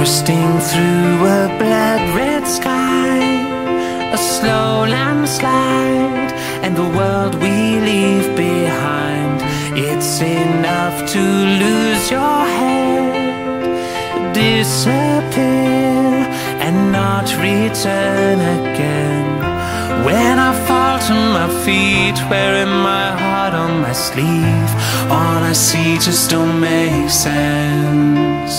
bursting through a blood-red sky, a slow landslide, and the world we leave behind. It's enough to lose your head, disappear, and not return again. When I fall to my feet, wearing my heart on my sleeve, all I see just don't make sense.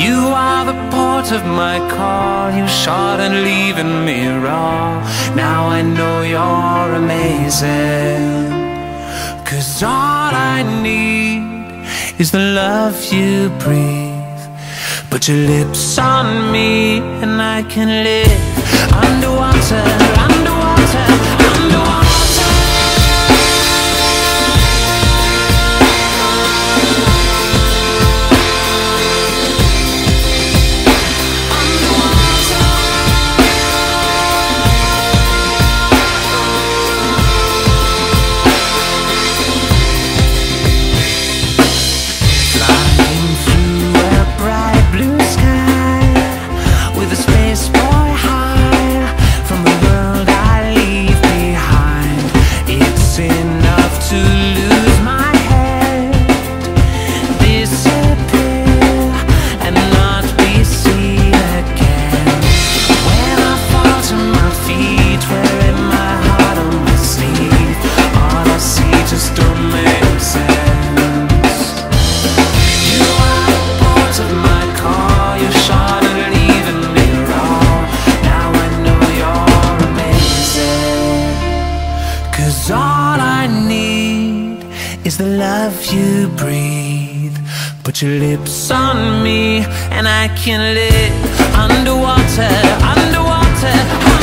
You are the port of my call, you shot and leaving me raw. Now I know you're amazing, 'cause all I need is the love you breathe. Put your lips on me and I can live underwater, underwater, underwater. All I need is the love you breathe. Put your lips on me and I can live underwater, underwater.